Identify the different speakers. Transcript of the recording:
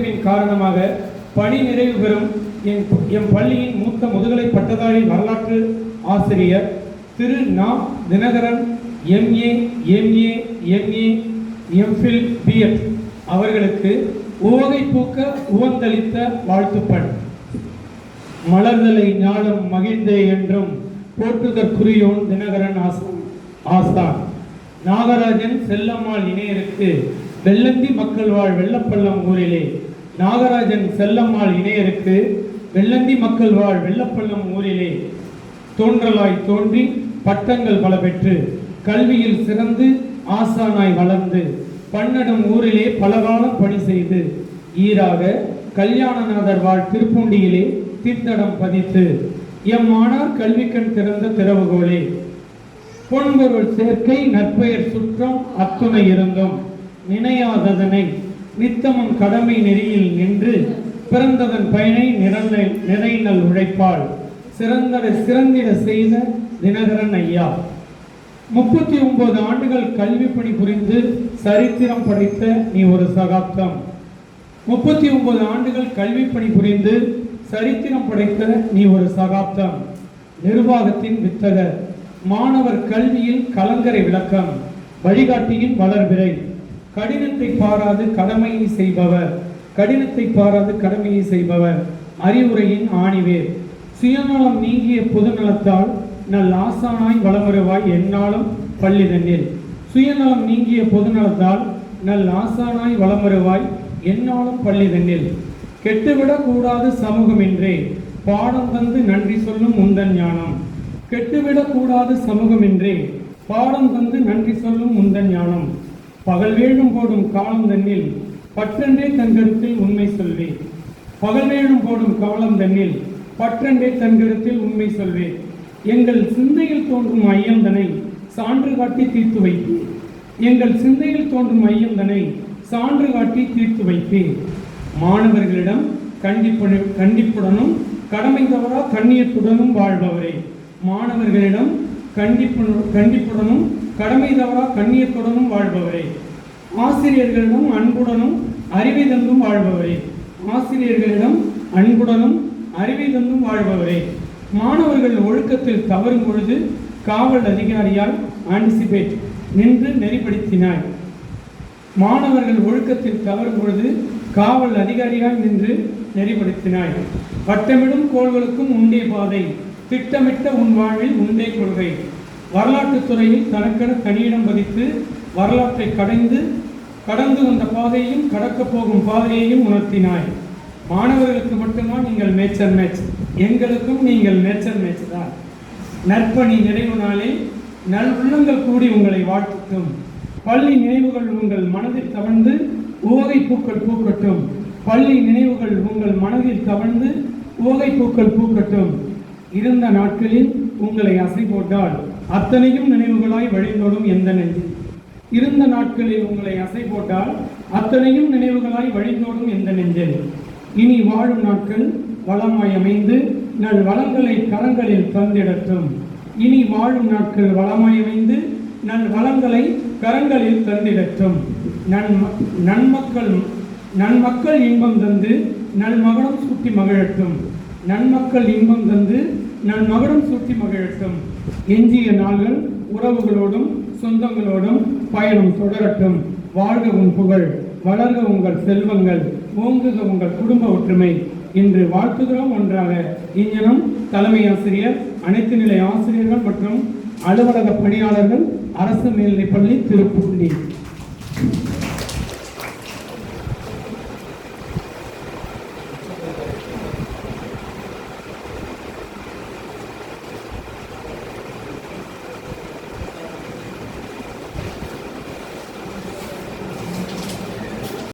Speaker 1: உத்தரவின் காரணமாக பணி நிறைவு பெறும் எம் பள்ளியின் மூத்த முதுகலை பட்டதாரி வரலாற்று ஆசிரியர் திரு நா. Dinakaran MA, MA, MA, MPhil, BEd அவர்களுக்கு உவகை பூக்க உவந்தளித்த வாழ்த்துப்பண். மலர்தலை ஞானம் மகிழ்ந்தே என்றும் போற்றுதற்குரியோன் தினகரன் ஆசான். நாகராஜன் செல்லம்மாள் இணையருக்கு வெள்ளந்தி மக்கள் வாழ் வெள்ளப்பள்ளம் ஊரிலே நாகராஜன் செல்லம்மாள் இணையருக்கு வெள்ளந்தி மக்கள் வாழ் வெள்ளப்பள்ளம் ஊரிலே தோன்றலாய் தோன்றி பட்டங்கள் பல பெற்று கல்வியில் சிறந்து ஆசானாய் வளர்ந்து பன்னடம் ஊரிலே பலகாலம் பணி செய்து ஈராக கல்யாணநாதர் வாழ் திருப்பூண்டியிலே தீர்த்தடம் பதித்து எம்மானார் கல்விக்கண் திறந்த திறவுகோலே பொன்பொருள் சேர்க்கை நற்பெயர் சுற்றம் அத்துணை இருந்தும் நினையாததனை நித்தமும் கடமை நெறியில் நின்று பிறந்ததன் பயனை நிறைநல் உழைப்பால் சிறந்திட செய்த தினகரன் ஐயா. 39 ஆண்டுகள் கல்வி பணி புரிந்து சரித்திரம் படைத்த நீ ஒரு சகாப்தம். 39 ஆண்டுகள் கல்வி பணி புரிந்து சரித்திரம் படைத்த நீ ஒரு சகாப்தம். நிர்வாகத்தின் வித்தகர், மாணவர் கல்வியில் கலங்கரை விளக்கம், வழிகாட்டியின் வளர்பிறை, கடினத்தை பாராது கடமையை செய்பவர், அறிவுரையின் ஆணிவேர், சுயநலம் நீங்கிய பொதுநலத்தால் நல் ஆசானாய் வளமுறுவாய் எந்நாளும் பள்ளிதனில். சுயநலம் நீங்கிய பொதுநலத்தால் நல் ஆசானாய் வளமுறுவாய் எந்நாளும் பள்ளிதனில். கெட்டுவிடக் கூடாது சமூகம் என்றே பாடம் தந்து நன்றி சொல்லும் உந்தன் ஞானம். கெட்டுவிடக் கூடாது சமூகம் என்றே பாடம் தந்து நன்றி சொல்லும் உந்தன் ஞானம். பகல் வேழும் போடும் காலம் தன்னில் பற்றென்றே தன்கருத்தில் உண்மை சொல்வேன். பகல் வேழும் போடும் காலம் தன்னில் பற்றென்றே தன்கருத்தில் உண்மை சொல்வேன். எங்கள் சிந்தையில் தோன்றும் ஐயந்தனை சான்று காட்டி தீர்த்து வைப்பேன். எங்கள் சிந்தையில் தோன்றும் ஐயந்தனை சான்று காட்டி தீர்த்து வைப்பேன். மாணவர்களிடம் கண்டிப்புடனும் கடமை தவறா கண்ணியத்துடனும் வாழ்பவரே. மாணவர்களிடம் கண்டிப்புடனும் கடமை தவறா கண்ணியத்துடனும் வாழ்பவரே. ஆசிரியர்களிடம் அன்புடனும் அறிவை தந்தும் வாழ்பவரே. ஆசிரியர்களிடம் அன்புடனும் அறிவை தந்தும் வாழ்பவரே. மாணவர்கள் ஒழுக்கத்தில் தவறும் பொழுது காவல் அதிகாரியால் ஆன்டிசிபேட் நின்று நெறிப்படுத்தினாய். மாணவர்கள் ஒழுக்கத்தில் தவறும் பொழுது காவல் அதிகாரியால் நின்று நெறிப்படுத்தினாய். வட்டமிடும் கோள்களுக்கும் உண்டே பாதை, திட்டமிட்ட உன் வாழ்வில் உண்டே கொள்கை. வரலாற்றுத் துறையில் தனக்கென தனியிடம் பதித்து வரலாற்றை கடந்து வந்த பாதையையும் கடக்கப் போகும் பாதையையும் உணர்த்தினாய். மாணவர்களுக்கு மட்டும்தான் நீங்கள் மேட்சர் மேட்ச், எங்களுக்கும் நீங்கள் மேட்சர் மேட்ச் தான். நற்பணி நிறைவு நாளில் நல் உள்ளங்கள் கூடி உங்களை வாழ்த்தும். பள்ளி நினைவுகள் உங்கள் மனதில் தவழ்ந்து உவகை பூக்கள் பூக்கட்டும். பள்ளி நினைவுகள் உங்கள் மனதில் தவழ்ந்து உவகை பூக்கள் பூக்கட்டும். இருந்த நாட்களில் உங்களை அசை போட்டால் அத்தனையும் நினைவுகளாய் வழிந்தோடும் எந்த நெஞ்சில். இருந்த நாட்களில் உங்களை அசை போட்டால் அத்தனையும் நினைவுகளாய் வழிந்தோடும் எந்த நெஞ்சில். இனி வாழும் நாட்கள் வளமாய் அமைந்து நல் வளங்களை கரங்களில் தந்திடட்டும். இனி வாழும் நாட்கள் வளமாய் அமைந்து நல் வளங்களை கரங்களில் தந்திடட்டும். நன்மக்கள் இன்பம் தந்து நல் மகடம் சூட்டி மகிழட்டும். நன்மக்கள் இன்பம் தந்து நல் மகடம் சூட்டி மகிழட்டும். எஞ்சிய நாள்கள் உறவுகளோடும் சொந்தங்களோடும் பயணம் தொடரட்டும். வாழ்க உன் புகழ், வளர்க உங்கள் செல்வங்கள், ஓங்குக உங்கள் குடும்ப ஒற்றுமை என்று வாழ்த்துகிறோம். ஒன்றாக இங்ஙனம் தலைமை ஆசிரியர், அனைத்து நிலை ஆசிரியர்கள் மற்றும் அலுவலக பணியாளர்கள், அரசு மேல்நிலைப்பள்ளி திருப்பூண்டி.